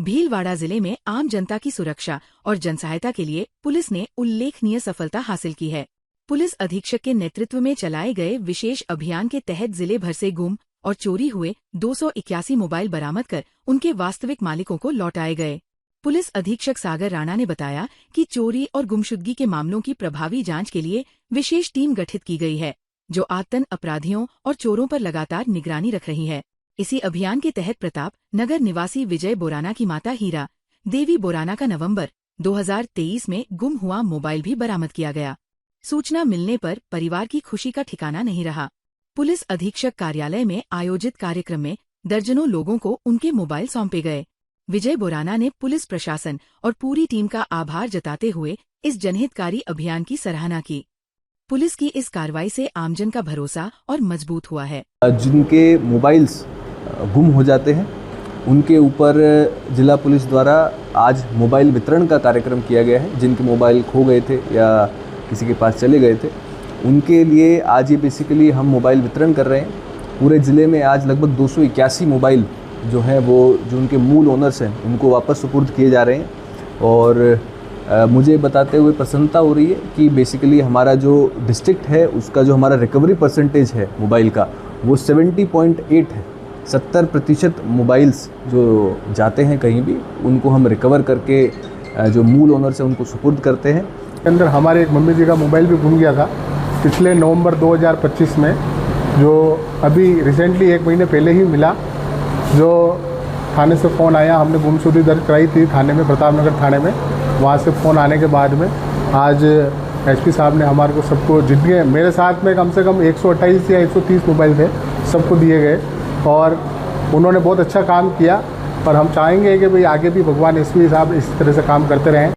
भीलवाड़ा जिले में आम जनता की सुरक्षा और जनसहायता के लिए पुलिस ने उल्लेखनीय सफलता हासिल की है। पुलिस अधीक्षक के नेतृत्व में चलाए गए विशेष अभियान के तहत जिले भर से गुम और चोरी हुए 281 मोबाइल बरामद कर उनके वास्तविक मालिकों को लौटाए गए। पुलिस अधीक्षक सागर राणा ने बताया कि चोरी और गुमशुदगी के मामलों की प्रभावी जांच के लिए विशेष टीम गठित की गई है, जो आतंक अपराधियों और चोरों पर लगातार निगरानी रख रही है। इसी अभियान के तहत प्रताप नगर निवासी विजय बोराना की माता हीरा देवी बोराना का नवंबर 2023 में गुम हुआ मोबाइल भी बरामद किया गया। सूचना मिलने पर परिवार की खुशी का ठिकाना नहीं रहा। पुलिस अधीक्षक कार्यालय में आयोजित कार्यक्रम में दर्जनों लोगों को उनके मोबाइल सौंपे गए। विजय बोराना ने पुलिस प्रशासन और पूरी टीम का आभार जताते हुए इस जनहितकारी अभियान की सराहना की। पुलिस की इस कार्रवाई से आमजन का भरोसा और मजबूत हुआ है। जिनके मोबाइल्स गुम हो जाते हैं उनके ऊपर जिला पुलिस द्वारा आज मोबाइल वितरण का कार्यक्रम किया गया है। जिनके मोबाइल खो गए थे या किसी के पास चले गए थे उनके लिए आज ये बेसिकली हम मोबाइल वितरण कर रहे हैं। पूरे ज़िले में आज लगभग 281 मोबाइल जो हैं वो जो उनके मूल ओनर्स हैं उनको वापस सुपुर्द किए जा रहे हैं। और मुझे बताते हुए प्रसन्नता हो रही है कि बेसिकली हमारा जो डिस्ट्रिक्ट है उसका जो हमारा रिकवरी परसेंटेज है मोबाइल का वो 70.8 है। 70% मोबाइल्स जो जाते हैं कहीं भी उनको हम रिकवर करके जो मूल ओनर्स हैं उनको सुपुर्द करते हैं। अंदर हमारे एक मम्मी जी का मोबाइल भी गुम गया था पिछले नवंबर 2025 में, जो अभी रिसेंटली 1 महीने पहले ही मिला। जो थाने से फ़ोन आया, हमने गुमशुदगी दर्ज कराई थी थाने में, प्रतापनगर थाने में। वहाँ से फ़ोन आने के बाद में आज एसपी साहब ने हमारे को सबको, जितने मेरे साथ में कम से कम 128 या 130 मोबाइल थे, सबको दिए गए और उन्होंने बहुत अच्छा काम किया। और हम चाहेंगे कि भाई आगे भी भगवान एसपी साहब इस तरह से काम करते रहें।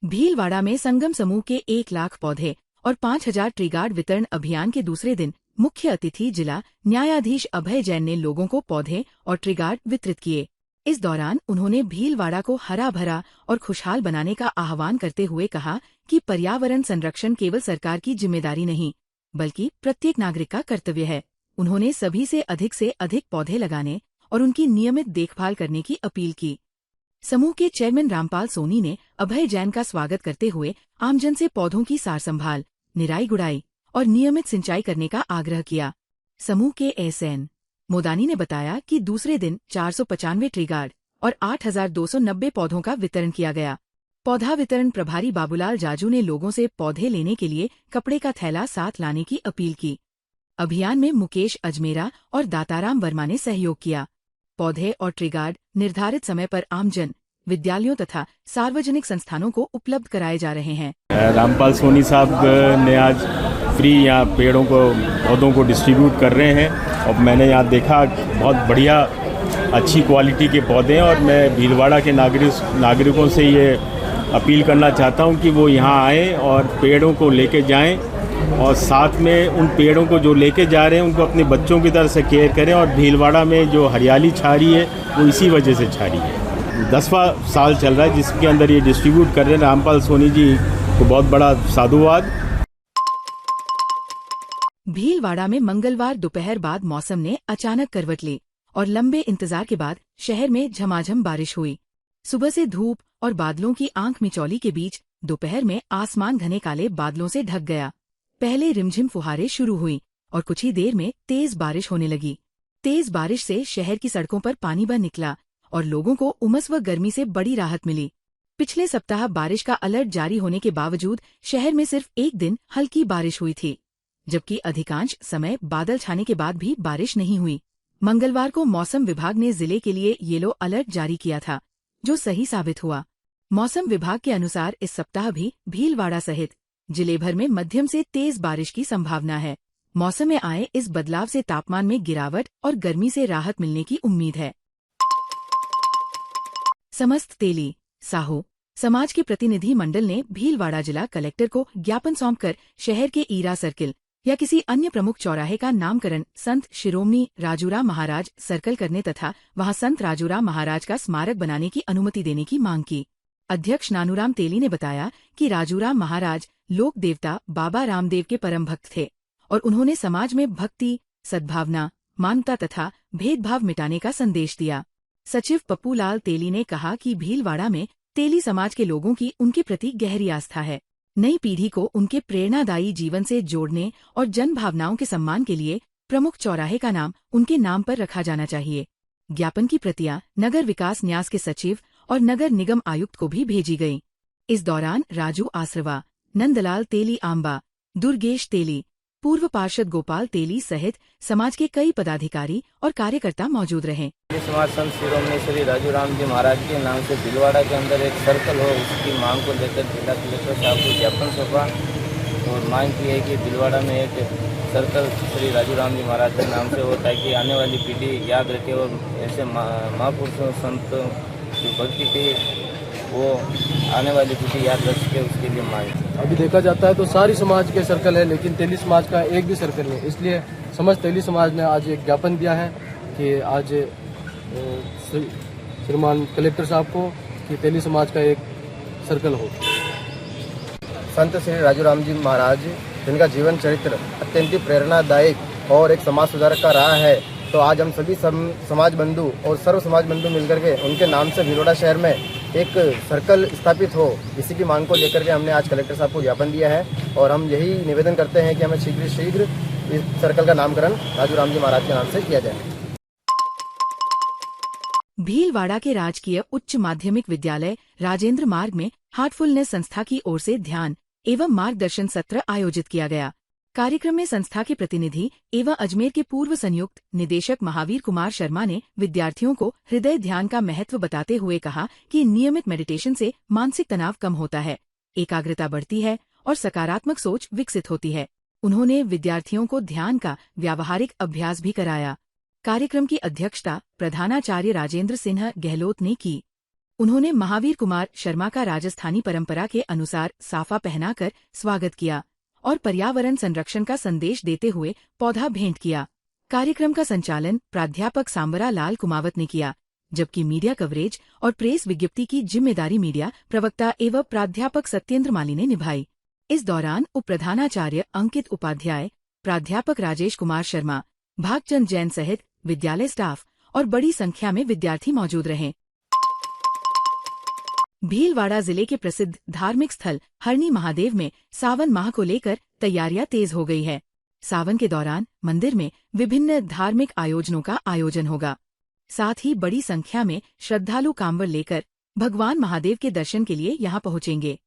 भीलवाड़ा में संगम समूह के 1 लाख पौधे और 5000 ट्री गार्ड वितरण अभियान के दूसरे दिन मुख्य अतिथि जिला न्यायाधीश अभय जैन ने लोगों को पौधे और ट्री गार्ड वितरित किए। इस दौरान उन्होंने भीलवाड़ा को हरा भरा और खुशहाल बनाने का आह्वान करते हुए कहा कि पर्यावरण संरक्षण केवल सरकार की जिम्मेदारी नहीं बल्कि प्रत्येक नागरिक का कर्तव्य है। उन्होंने सभी से अधिक पौधे लगाने और उनकी नियमित देखभाल करने की अपील की। समूह के चेयरमैन रामपाल सोनी ने अभय जैन का स्वागत करते हुए आमजन से पौधों की सार संभाल, निराई गुड़ाई और नियमित सिंचाई करने का आग्रह किया। समूह के एसएन मोदानी ने बताया कि दूसरे दिन 495 ट्री गार्ड और 8290 पौधों का वितरण किया गया। पौधा वितरण प्रभारी बाबूलाल जाजू ने लोगों से पौधे लेने के लिए कपड़े का थैला साथ लाने की अपील की। अभियान में मुकेश अजमेरा और दाताराम वर्मा ने सहयोग किया। पौधे और ट्री गार्ड निर्धारित समय पर आमजन, विद्यालयों तथा सार्वजनिक संस्थानों को उपलब्ध कराए जा रहे हैं। रामपाल सोनी साहब ने आज फ्री यहाँ पेड़ों को, पौधों को डिस्ट्रीब्यूट कर रहे हैं और मैंने यहाँ देखा बहुत बढ़िया अच्छी क्वालिटी के पौधे हैं। और मैं भीलवाड़ा के नागरिकों से ये अपील करना चाहता हूँ कि वो यहाँ आएँ और पेड़ों को लेके जाएँ और साथ में उन पेड़ों को जो लेके जा रहे हैं उनको अपने बच्चों की तरह से केयर करें। और भीलवाड़ा में जो हरियाली छा रही है वो इसी वजह से छा रही है। 10वां साल चल रहा है जिसके अंदर ये डिस्ट्रीब्यूट कर रहे हैं। रामपाल सोनी जी को बहुत बड़ा साधुवाद। भीलवाड़ा में मंगलवार दोपहर बाद मौसम ने अचानक करवट ली और लंबे इंतजार के बाद शहर में झमाझम बारिश हुई। सुबह से धूप और बादलों की आंख मिचौली के बीच दोपहर में आसमान घने काले बादलों से ढक गया। पहले रिमझिम फुहारें शुरू हुई और कुछ ही देर में तेज बारिश होने लगी। तेज बारिश से शहर की सड़कों पर पानी बह निकला और लोगों को उमस व गर्मी से बड़ी राहत मिली। पिछले सप्ताह बारिश का अलर्ट जारी होने के बावजूद शहर में सिर्फ एक दिन हल्की बारिश हुई थी, जबकि अधिकांश समय बादल छाने के बाद भी बारिश नहीं हुई। मंगलवार को मौसम विभाग ने जिले के लिए येलो अलर्ट जारी किया था, जो सही साबित हुआ। मौसम विभाग के अनुसार इस सप्ताह भी भीलवाड़ा सहित जिले भर में मध्यम से तेज बारिश की संभावना है। मौसम में आए इस बदलाव से तापमान में गिरावट और गर्मी से राहत मिलने की उम्मीद है। समस्त तेली साहू समाज के प्रतिनिधि मंडल ने भीलवाड़ा जिला कलेक्टर को ज्ञापन सौंपकर शहर के ईरा सर्किल या किसी अन्य प्रमुख चौराहे का नामकरण संत शिरोमणि राजूराम महाराज सर्कल करने तथा वहां संत राजूराम महाराज का स्मारक बनाने की अनुमति देने की मांग की। अध्यक्ष नानूराम तेली ने बताया कि राजूराम महाराज लोक देवता बाबा रामदेव के परम भक्त थे और उन्होंने समाज में भक्ति, सद्भावना, मानवता तथा भेदभाव मिटाने का संदेश दिया। सचिव पप्पूलाल तेली ने कहा कि भीलवाड़ा में तेली समाज के लोगों की उनके प्रति गहरी आस्था है। नई पीढ़ी को उनके प्रेरणादायी जीवन से जोड़ने और जन भावनाओं के सम्मान के लिए प्रमुख चौराहे का नाम उनके नाम पर रखा जाना चाहिए। ज्ञापन की प्रतियां नगर विकास न्यास के सचिव और नगर निगम आयुक्त को भी भेजी गईं। इस दौरान राजू आसरवा, नंदलाल तेली आंबा, दुर्गेश तेली, पूर्व पार्षद गोपाल तेली सहित समाज के कई पदाधिकारी और कार्यकर्ता मौजूद रहे। समाज संत शिरोमणि श्री राजू राम जी महाराज के नाम से भीलवाड़ा के अंदर एक सर्कल हो, उसकी मांग को लेकर जिला कलेक्टर साहब को ज्ञापन सौंपा और मांग की है कि भीलवाड़ा में एक सर्कल श्री राजू राम जी महाराज के नाम से हो, ताकि आने वाली पीढ़ी याद रखे और ऐसे महापुरुषों संतों की भक्ति थी वो आने वाली पीढ़ी याद रख सके, उसके लिए मांग। अभी देखा जाता है तो सारी समाज के सर्कल है, लेकिन तेली समाज का एक भी सर्कल नहीं, इसलिए समस्त तेली समाज ने आज एक ज्ञापन दिया है कि आज श्रीमान कलेक्टर साहब को कि तेली समाज का एक सर्कल हो। संत श्री राजू राम जी महाराज जिनका जीवन चरित्र अत्यंत प्रेरणादायक और एक समाज सुधारक का रहा है, तो आज हम सभी समाज बंधु और सर्व समाज बंधु मिलकर के उनके नाम से भीलवाड़ा शहर में एक सर्कल स्थापित हो, इसी की मांग को लेकर के हमने आज कलेक्टर साहब को ज्ञापन दिया है और हम यही निवेदन करते हैं कि हमें शीघ्र इस सर्कल का नामकरण राजू राम जी महाराज के नाम से किया जाए। भीलवाड़ा के राजकीय उच्च माध्यमिक विद्यालय राजेंद्र मार्ग में हार्टफुलनेस संस्था की ओर से ध्यान एवं मार्गदर्शन सत्र आयोजित किया गया। कार्यक्रम में संस्था के प्रतिनिधि एवं अजमेर के पूर्व संयुक्त निदेशक महावीर कुमार शर्मा ने विद्यार्थियों को हृदय ध्यान का महत्व बताते हुए कहा कि नियमित मेडिटेशन से मानसिक तनाव कम होता है, एकाग्रता बढ़ती है और सकारात्मक सोच विकसित होती है। उन्होंने विद्यार्थियों को ध्यान का व्यावहारिक अभ्यास भी कराया। कार्यक्रम की अध्यक्षता प्रधानाचार्य राजेंद्र सिन्हा गहलोत ने की। उन्होंने महावीर कुमार शर्मा का राजस्थानी परंपरा के अनुसार साफा पहनाकर स्वागत किया और पर्यावरण संरक्षण का संदेश देते हुए पौधा भेंट किया। कार्यक्रम का संचालन प्राध्यापक सांबरा लाल कुमावत ने किया, जबकि मीडिया कवरेज और प्रेस विज्ञप्ति की जिम्मेदारी मीडिया प्रवक्ता एवं प्राध्यापक सत्येंद्र माली ने निभाई। इस दौरान उप प्रधानाचार्य अंकित उपाध्याय, प्राध्यापक राजेश कुमार शर्मा, भागचंद जैन सहित विद्यालय स्टाफ और बड़ी संख्या में विद्यार्थी मौजूद रहे। भीलवाड़ा जिले के प्रसिद्ध धार्मिक स्थल हरणी महादेव में सावन माह को लेकर तैयारियां तेज हो गई है। सावन के दौरान मंदिर में विभिन्न धार्मिक आयोजनों का आयोजन होगा। साथ ही बड़ी संख्या में श्रद्धालु कांवड़ लेकर भगवान महादेव के दर्शन के लिए यहां पहुंचेंगे।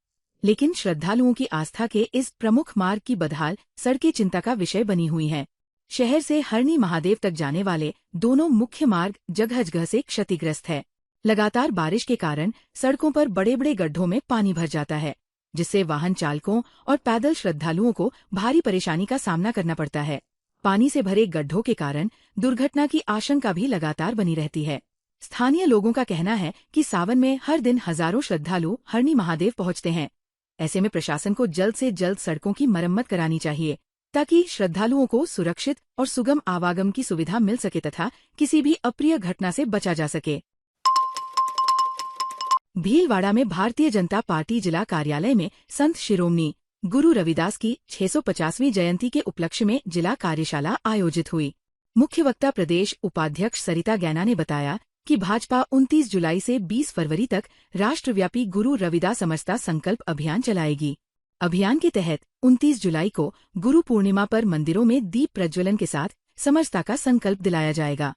लेकिन श्रद्धालुओं की आस्था के इस प्रमुख मार्ग की बदहाल सड़कें चिंता का विषय बनी हुई हैं। शहर से हरणी महादेव तक जाने वाले दोनों मुख्य मार्ग जगह जगह से क्षतिग्रस्त है। लगातार बारिश के कारण सड़कों पर बड़े बड़े गड्ढों में पानी भर जाता है, जिससे वाहन चालकों और पैदल श्रद्धालुओं को भारी परेशानी का सामना करना पड़ता है। पानी से भरे गड्ढों के कारण दुर्घटना की आशंका भी लगातार बनी रहती है। स्थानीय लोगों का कहना है कि सावन में हर दिन हजारों श्रद्धालु हरणी महादेव पहुंचते हैं। ऐसे में प्रशासन को जल्द से जल्द सड़कों की मरम्मत करानी चाहिए, ताकि श्रद्धालुओं को सुरक्षित और सुगम आवागम की सुविधा मिल सके तथा किसी भी अप्रिय घटना से बचा जा सके। भीलवाड़ा में भारतीय जनता पार्टी जिला कार्यालय में संत शिरोमणि गुरु रविदास की 650वीं जयंती के उपलक्ष्य में जिला कार्यशाला आयोजित हुई। मुख्य वक्ता प्रदेश उपाध्यक्ष सरिता गैना ने बताया कि भाजपा 29 जुलाई से 20 फरवरी तक राष्ट्रव्यापी गुरु रविदास समरसता संकल्प अभियान चलाएगी। अभियान के तहत 29 जुलाई को गुरु पूर्णिमा पर मंदिरों में दीप प्रज्वलन के साथ समरसता का संकल्प दिलाया जाएगा।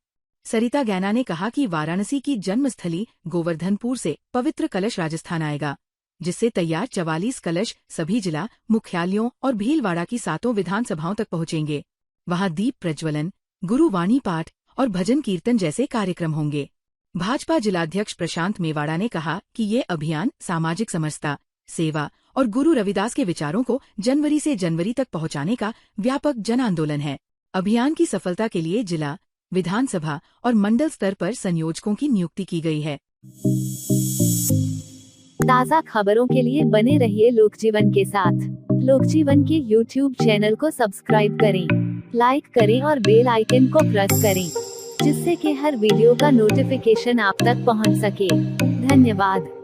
सरिता गैना ने कहा कि वाराणसी की जन्मस्थली गोवर्धनपुर से पवित्र कलश राजस्थान आएगा, जिससे तैयार 44 कलश सभी जिला मुख्यालयों और भीलवाड़ा की 7 विधानसभाओं तक पहुंचेंगे। वहां दीप प्रज्वलन, गुरुवाणी पाठ और भजन कीर्तन जैसे कार्यक्रम होंगे। भाजपा जिलाध्यक्ष प्रशांत मेवाड़ा ने कहा कि ये अभियान सामाजिक समरसता, सेवा और गुरु रविदास के विचारों को जनवरी से जनवरी तक पहुंचाने का व्यापक जन आंदोलन है। अभियान की सफलता के लिए जिला, विधानसभा और मंडल स्तर पर संयोजकों की नियुक्ति की गई है। ताज़ा खबरों के लिए बने रहिए लोकजीवन के साथ। लोकजीवन के YouTube चैनल को सब्सक्राइब करें, लाइक करें और बेल आइकन को प्रेस करें, जिससे कि हर वीडियो का नोटिफिकेशन आप तक पहुंच सके। धन्यवाद।